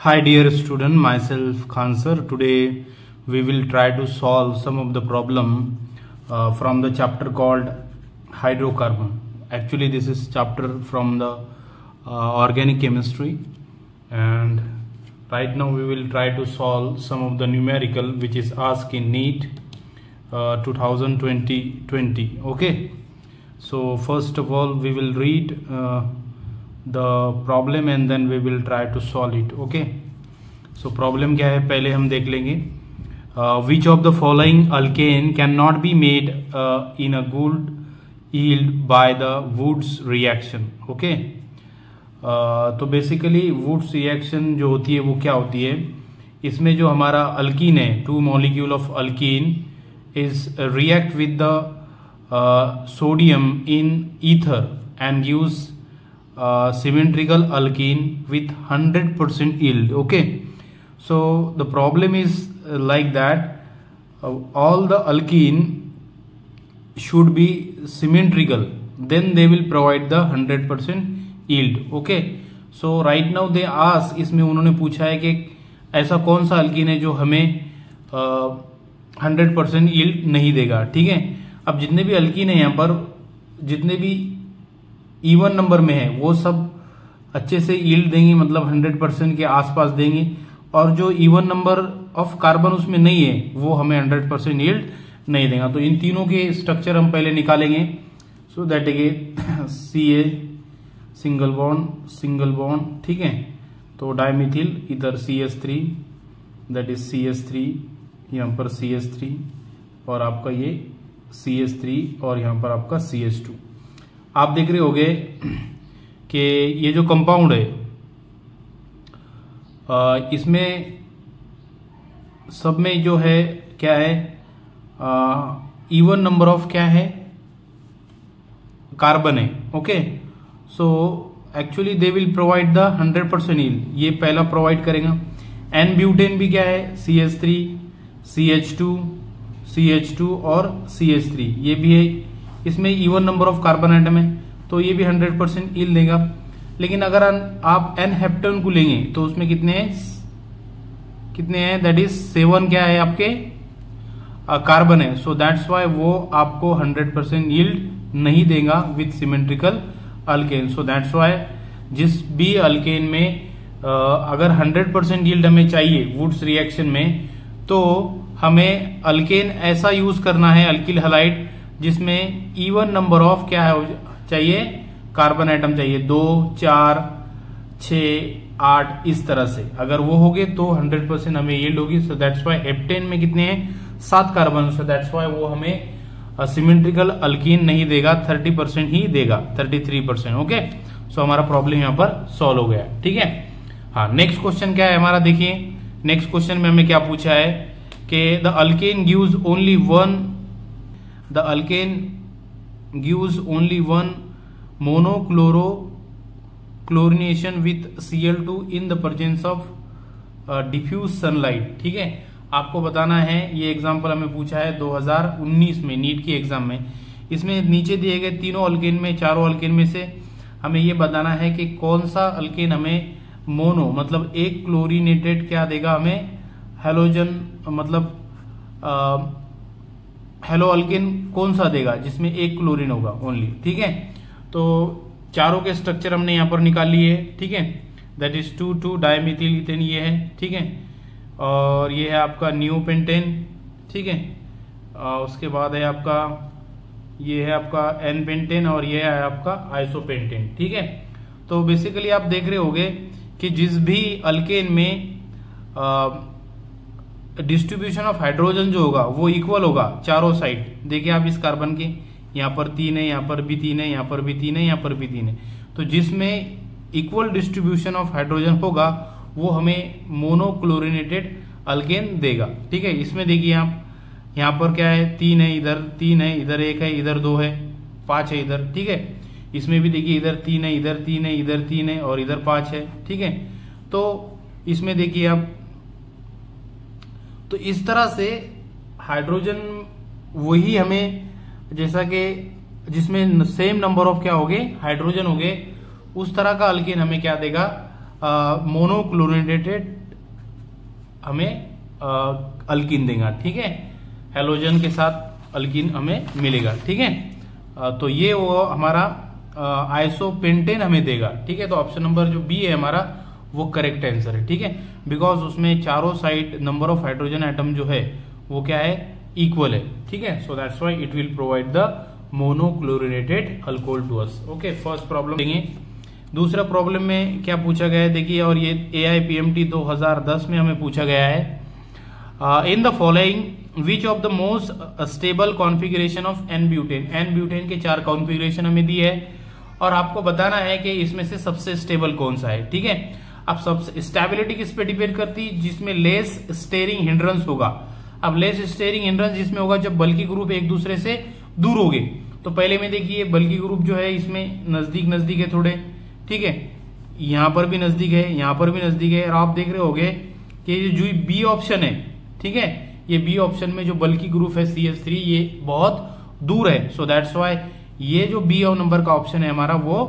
Hi dear student, myself Khan sir. Today we will try to solve some of the problem from the chapter called hydrocarbon. Actually this is chapter from the organic chemistry, and right now we will try to solve some of the numerical which is asked in NEET 2020. Okay, so first of all we will read the problem and then we will try to solve it. Okay, so problem क्या है पहले हम देख लेंगे. Which of the following alkane cannot be made in a good yield by the Woods reaction. Okay, तो basically Wurtz reaction जो होती है वो क्या होती है, इसमें जो हमारा अल्कीन है, 2 molecule of alkene is react with the sodium in ether and gives symmetrical alkene with 100% yield. Okay, so the problem is like that all the alkene should be symmetrical, then they will provide the 100% yield. Okay, so right now they ask, इसमें उन्होंने पूछा है कि ऐसा कौन सा alkyne है जो हमें 100% yield नहीं देगा. ठीक है, अब जितने भी अल्कीन है यहाँ पर, जितने भी इवन नंबर में है वो सब अच्छे से यील्ड देंगे, मतलब 100% के आसपास देंगे, और जो इवन नंबर ऑफ कार्बन उसमें नहीं है वो हमें 100% यील्ड नहीं देगा. तो इन तीनों के स्ट्रक्चर हम पहले निकालेंगे. So that Ca single bond. ठीक है, तो डाइमिथिल इधर CH3, दैट इज CH3, यहाँ पर CH3 और आपका ये CH3 और यहाँ पर आपका CH2. आप देख रहे होंगे कि ये जो कंपाउंड है इसमें सब में जो है क्या है, इवन नंबर ऑफ क्या है, कार्बन है. Okay, so actually they will provide the 100% yield. ये पहला प्रोवाइड करेगा. एन ब्यूटेन भी क्या है, CH3, CH2 और CH3, ये भी है. इसमें even number of carbon atom है तो ये भी 100% यील्ड देगा. लेकिन अगर आप एन हेप्टेन को लेंगे तो उसमें कितने हैं, दैट इज 7 क्या है आपके कार्बन है. सो दैट्स वाई वो आपको 100% यील्ड नहीं देगा with symmetrical alkane. So that's why जिस भी अल्केन में अगर 100% यील्ड हमें चाहिए वुड्स रिएक्शन में, तो हमें अल्केन ऐसा यूज करना है, अल्किल हैलाइड, जिसमें इवन नंबर ऑफ क्या है चाहिए, कार्बन एटम चाहिए, 2, 4, 6, 8 इस तरह से. अगर वो हो गए तो 100% हमें यील्ड होगी. सो दैट्स वाई हेप्टेन में कितने हैं, 7 कार्बन. सो दैट्स वाई वो हमें सिमेट्रिकल अल्कीन नहीं देगा, 30% ही देगा, 33%. ओके, सो हमारा प्रॉब्लम यहाँ पर सॉल्व हो गया. ठीक है, हाँ. नेक्स्ट क्वेश्चन क्या है हमारा, देखिए नेक्स्ट क्वेश्चन में हमें क्या पूछा है कि the alkane gives only one monochlorochlorination with Cl2 in the presence of diffuse sunlight. ठीक है, आपको बताना है, ये एग्जांपल हमें पूछा है 2019 में नीट की एग्जाम में. इसमें नीचे दिए गए तीनों अल्केन में, चारों अल्केन में से हमें ये बताना है कि कौन सा अल्केन हमें मोनो मतलब एक क्लोरीनेटेड क्या देगा, हमें हेलोजन मतलब हेलो अल्केन कौन सा देगा जिसमें एक क्लोरीन होगा ओनली. ठीक है, तो चारों के स्ट्रक्चर हमने यहां पर निकाल लिए. ठीक है, दैट इज 2,2 डाइमिथिल इथेन ये है. ठीक है, और ये है आपका नियोपेंटेन. ठीक है, उसके बाद है आपका ये है आपका एन पेंटेन और ये है आपका आइसोपेंटेन. ठीक है, तो बेसिकली आप देख रहे होंगे कि जिस भी अल्केन में डिस्ट्रीब्यूशन ऑफ हाइड्रोजन जो होगा वो इक्वल होगा चारों साइड. देखिए आप इस कार्बन के यहाँ पर 3 है, यहाँ पर भी 3 है, यहाँ पर भी 3 है, यहाँ पर भी 3 है. तो जिसमें इक्वल डिस्ट्रीब्यूशन ऑफ हाइड्रोजन होगा वो हमें मोनोक्लोरिनेटेड अल्केन देगा. ठीक है, इसमें देखिए आप यहाँ पर क्या है, 3 है, इधर 3 है, इधर 1 है, इधर 2 है, 5 है इधर. ठीक है, इसमें भी देखिए इधर 3 है, इधर 3 है, इधर 3 है और इधर 5 है. ठीक है, तो इसमें देखिए आप, तो इस तरह से हाइड्रोजन वही हमें जैसा कि जिसमें सेम नंबर ऑफ क्या हो गए, हाइड्रोजन हो गए, उस तरह का अल्कीन हमें क्या देगा, मोनोक्लोरिनेटेड हमें अल्कीन देगा। ठीक है, हेलोजन के साथ अल्कीन हमें मिलेगा। ठीक है, तो ये वो हमारा आइसोपेंटेन हमें देगा। ठीक है, तो ऑप्शन नंबर जो बी है हमारा वो करेक्ट आंसर है। ठीक है, बिकॉज उसमें चारों side number of hydrogen atom जो है वो क्या है, इक्वल है। ठीक है, so that's why it will provide the monochlorinated alcohol to us. Okay, first problem देंगे। दूसरा प्रॉब्लम में क्या पूछा गया है देखिए, और ये AIPMT 2010 में हमें पूछा गया है, in the following which of the most stable configuration of n butane. N butane के 4 कॉन्फ़िगरेशन हमें दिए है और आपको बताना है कि इसमें से सबसे स्टेबल कौन सा है। ठीक है, अब सबसे स्टेबिलिटी किस पे डिपेंड करती है, जिसमें लेस स्टेयरिंग हिंड्रेंस होगा। अब लेस स्टेयरिंग हिंड्रेंस जिसमें होगा जब बल्कि ग्रुप एक दूसरे से दूर होंगे। तो पहले में देखिए बल्कि ग्रुप जो है इसमें नजदीक नजदीक है थोड़े। ठीक है, यहां पर भी नजदीक है, यहां पर भी नजदीक है, और आप देख रहे होंगे कि जो बी ऑप्शन है, ठीक है, ये बी ऑप्शन में जो बल्कि ग्रुप है CH3 ये बहुत दूर है। सो दैट्स व्हाई ये जो बी नंबर का ऑप्शन है हमारा वो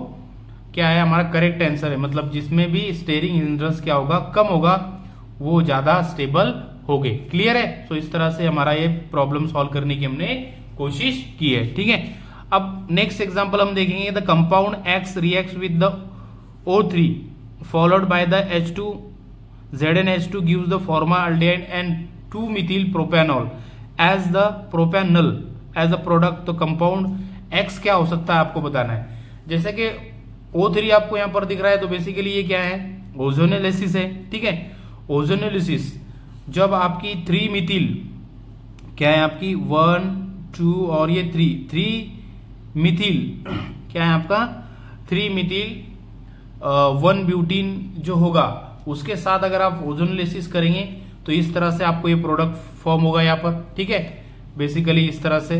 क्या है, हमारा करेक्ट आंसर है। मतलब जिसमें भी स्टेयरिंग हिंड्रेंस क्या होगा, कम होगा, वो ज्यादा स्टेबल हो गए। क्लियर है? सो इस तरह से हमारा ये प्रॉब्लम सॉल्व करने की हमने कोशिश की है। ठीक है, अब नेक्स्ट एग्जांपल हम देखेंगे, the compound X reacts with the O3 followed by the H2 ZnH2 gives the formaldehyde and 2-methyl propanol as the propanal as a product. तो कंपाउंड X क्या हो सकता है आपको बताना है। जैसे कि O3 आपको यहां पर दिख रहा है, तो बेसिकली ये क्या है, ओजोनेलिसिस है। ठीक है, ओजोनेलिसिस जब आपकी 3-methyl क्या है आपकी 1 2 और ये 3-methyl क्या है आपका 3-methyl 1-butene जो होगा उसके साथ अगर आप ओजोनेलिसिस करेंगे तो इस तरह से आपको ये प्रोडक्ट फॉर्म होगा यहाँ पर। ठीक है, बेसिकली इस तरह से,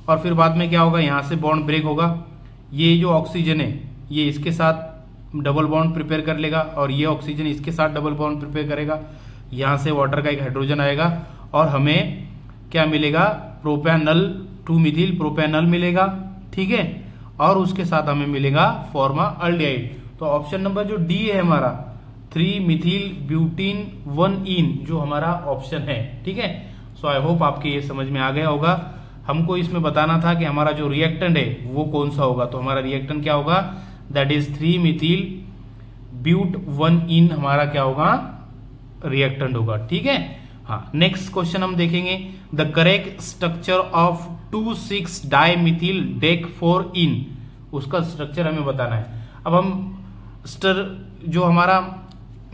और फिर बाद में क्या होगा, यहां से बॉन्ड ब्रेक होगा, ये जो ऑक्सीजन है ये इसके साथ डबल बॉन्ड प्रिपेयर कर लेगा और ये ऑक्सीजन इसके साथ डबल बॉन्ड प्रिपेयर करेगा, यहां से वाटर का एक हाइड्रोजन आएगा और हमें क्या मिलेगा, प्रोपेनल 2-methyl प्रोपेनल मिलेगा। ठीक है, और उसके साथ हमें मिलेगा फॉर्माल्डिहाइड। तो ऑप्शन नंबर जो डी है हमारा 3-methyl ब्यूटीन 1-ene जो हमारा ऑप्शन है। ठीक है, सो आई होप आपके ये समझ में आ गया होगा। हमको इसमें बताना था कि हमारा जो रिएक्टेंट है वो कौन सा होगा, तो हमारा रिएक्टेंट क्या होगा, दैट इज 3-methyl ब्यूट 1-ene हमारा क्या होगा, रिएक्टेंट होगा। ठीक है, हाँ, नेक्स्ट क्वेश्चन हम देखेंगे, the correct structure of 2,6-dimethyl DEC4-ene, उसका स्ट्रक्चर हमें बताना है। अब हम जो हमारा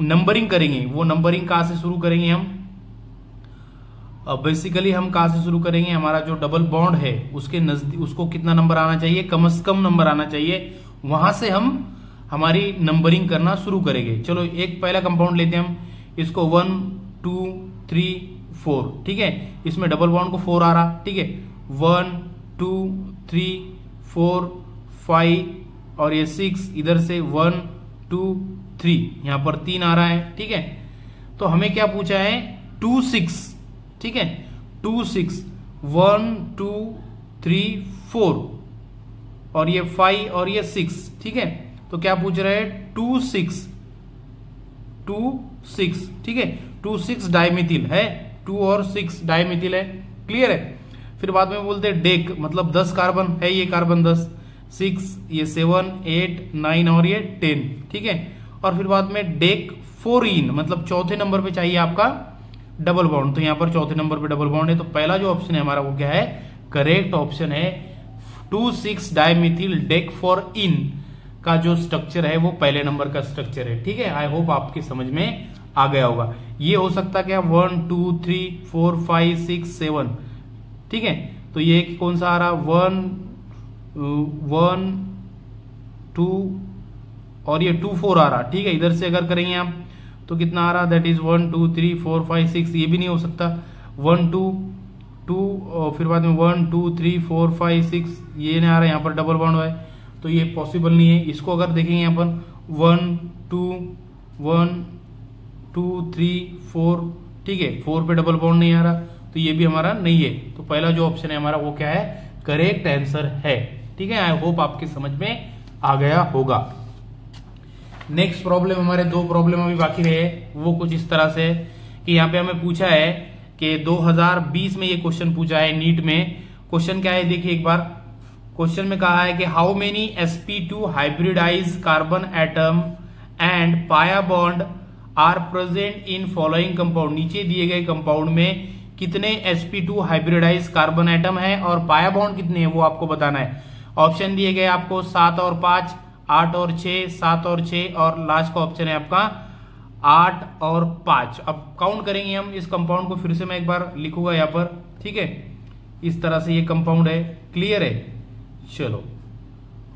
नंबरिंग करेंगे वो नंबरिंग कहां से शुरू करेंगे हम, बेसिकली हम कहां से शुरू करेंगे, हमारा जो डबल बॉन्ड है उसके नजदीक उसको कितना नंबर आना चाहिए, कम से कम नंबर आना चाहिए, वहां से हम हमारी नंबरिंग करना शुरू करेंगे। चलो एक पहला कंपाउंड लेते हैं हम, इसको 1 2 3 4। ठीक है, इसमें डबल बॉन्ड को 4 आ रहा। ठीक है, 1 2 3 4 5 और ये 6, इधर से 1 2 3, यहां पर 3 आ रहा है। ठीक है, तो हमें क्या पूछा है, 2 6। ठीक है, 2 6 1 2 3 4 और ये 5 और ये 6। ठीक है, तो क्या पूछ रहा है, 2 6 2 6। ठीक है, 2 6 डाइमिथिल है, 2 और 6 डाइमिथिल है। क्लियर है? फिर बाद में बोलते हैं डेक, मतलब 10 कार्बन है, ये कार्बन 10, 6 ये 7 8 9 और ये 10। ठीक है, और फिर बाद में डेक 4-ene, मतलब चौथे नंबर पे चाहिए आपका डबल बॉन्ड, तो यहां पर चौथे नंबर पे डबल बॉन्ड है। तो पहला जो ऑप्शन है हमारा वो क्या है, करेक्ट ऑप्शन है 2,6-dimethyl DEC4-ene का जो स्ट्रक्चर है वो पहले नंबर का स्ट्रक्चर है। ठीक है, आई होप आपके समझ में आ गया होगा। ये हो सकता क्या, 1 2 3 4 5 6 7। ठीक है, तो ये कौन सा आ रहा, 1 1 2 और ये 2 4 आ रहा। ठीक है, इधर से अगर करेंगे आप तो कितना आ रहा, दैट इज 1 2 3 4 5 6। ये भी नहीं हो सकता, 1 2 2 और फिर बाद में 1 2 3 4 5 6, ये नहीं आ रहा, यहाँ पर डबल बॉन्ड है तो ये पॉसिबल नहीं है। इसको अगर देखेंगे अपन 1 2 1 2 3 4, ठीक है, 4 पे डबल बॉन्ड नहीं आ रहा, तो ये भी हमारा नहीं है। तो पहला जो ऑप्शन है हमारा वो क्या है, करेक्ट आंसर है। ठीक है, आई होप आपके समझ में आ गया होगा। नेक्स्ट प्रॉब्लम, हमारे 2 प्रॉब्लम अभी बाकी रहे, वो कुछ इस तरह से कि यहाँ पे हमें पूछा है कि 2020 में ये क्वेश्चन पूछा है नीट में। क्वेश्चन क्या है देखिए एक बार, क्वेश्चन में कहा है कि how many sp2 hybridize carbon atom and pi bond are present in following compound. नीचे दिए गए कंपाउंड में कितने sp2 हाइब्रिडाइज कार्बन एटम है और पाया बॉन्ड कितने हैं वो आपको बताना है। ऑप्शन दिए गए आपको 7 और 5, 8 और 6, 7 और 6 और लास्ट का ऑप्शन है आपका 8 और 5। अब काउंट करेंगे हम इस कंपाउंड को, फिर से मैं एक बार लिखूंगा यहाँ पर, ठीक है। इस तरह से ये कंपाउंड है, क्लियर है, चलो।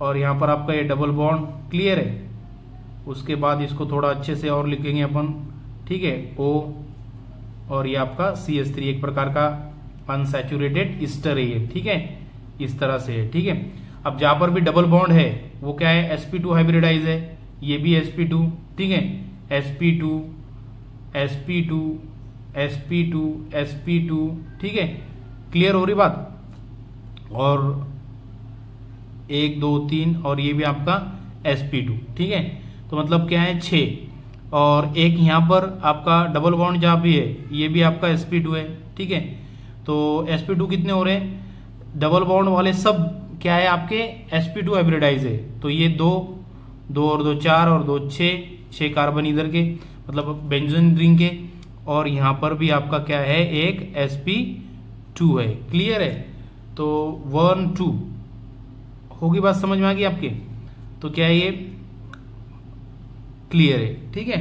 और यहाँ पर आपका ये डबल बॉन्ड क्लियर है। उसके बाद इसको थोड़ा अच्छे से और लिखेंगे अपन, ठीक है, O और ये आपका CH3 एक प्रकार का अनसैचुरेटेड ईस्टर है ये, ठीक है, इस तरह से है, ठीक है। अब जहां पर भी डबल बॉन्ड है वो क्या है, sp2 हाइब्रिडाइज है, ये भी sp2, ठीक है, sp2 sp2 sp2 sp2, ठीक है, क्लियर हो रही बात। और 1 2 3 और ये भी आपका sp2, ठीक है। तो मतलब क्या है 6 और एक यहां पर आपका डबल बॉन्ड जहां भी है ये भी आपका sp2 है, ठीक है। तो sp2 कितने हो रहे हैं, डबल बॉन्ड वाले सब क्या है आपके sp2 हाइब्रिडाइज है। तो ये 2 और 2 4 और 2 6 कार्बन इधर के, मतलब बेंजीन रिंग के, और यहां पर भी आपका क्या है एक sp2 है, क्लियर है। तो 1 2 होगी बात, समझ में आ गई आपके। तो क्या है ये क्लियर है, ठीक है।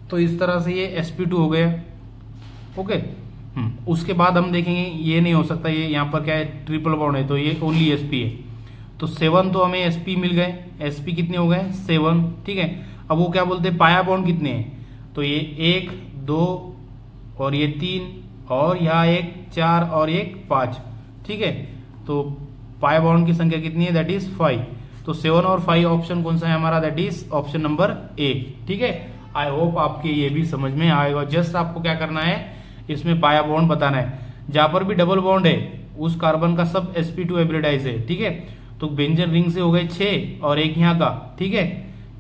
तो इस तरह से ये sp2 हो गया, ओके। उसके बाद हम देखेंगे ये नहीं हो सकता, ये यहाँ पर क्या है ट्रिपल बॉन्ड है, तो ये ओनली sp है। तो 7 तो हमें sp मिल गए, sp कितने हो गए 7, ठीक है। अब वो क्या बोलते हैं पाया बॉन्ड कितने हैं, तो ये 1 2 और ये 3 और यहाँ 1 4 और 1 5, ठीक है। तो पाया बॉन्ड की संख्या कितनी है, दैट इज 5। तो 7 और 5 ऑप्शन कौन सा है हमारा, that is option number A, ठीक है। आई होप आपके ये भी समझ में आएगा। जस्ट आपको क्या करना है, इसमें पाया बॉन्ड बताना है। जहां पर भी डबल बॉन्ड है उस कार्बन का सब sp2 हाइब्रिडाइज है, ठीक है। तो बेंजीन रिंग से हो गए 6 और एक यहाँ का, ठीक है।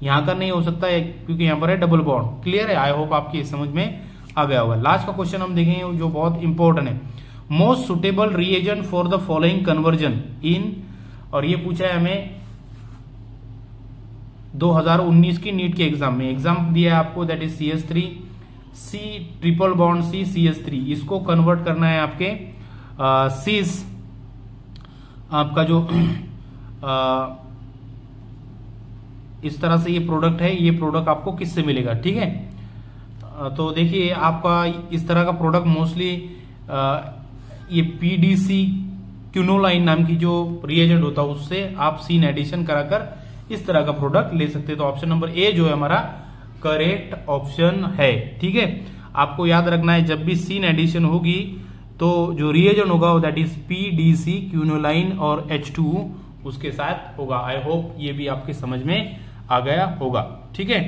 यहाँ का नहीं हो सकता है क्योंकि यहाँ पर है डबल बॉन्ड, क्लियर है। आई होप आपकी समझ में आ गया होगा। लास्ट का क्वेश्चन हम देखेंगे जो बहुत इंपॉर्टेंट है, most suitable reagent for the following conversion in, और ये पूछा है हमें 2019 की नीट के एग्जाम में। एग्जाम दिया है आपको, that is CH3 C triple bond C CH3, इसको कन्वर्ट करना है आपके सीस, आपका जो इस तरह से ये प्रोडक्ट है, ये प्रोडक्ट आपको किससे मिलेगा, ठीक है। तो देखिए आपका इस तरह का प्रोडक्ट मोस्टली ये PDC क्यूनोलाइन नाम की जो रिएजेंट होता है उससे आप सीन एडिशन कराकर इस तरह का प्रोडक्ट ले सकते हैं। तो ऑप्शन नंबर A जो है हमारा करेक्ट ऑप्शन है, ठीक है। आपको याद रखना है जब भी सीन एडिशन होगी तो जो रिएजेंट होगा दैट इज PDC क्यूनोलाइन और H2 उसके साथ होगा। आई होप ये भी आपके समझ में आ गया होगा, ठीक है।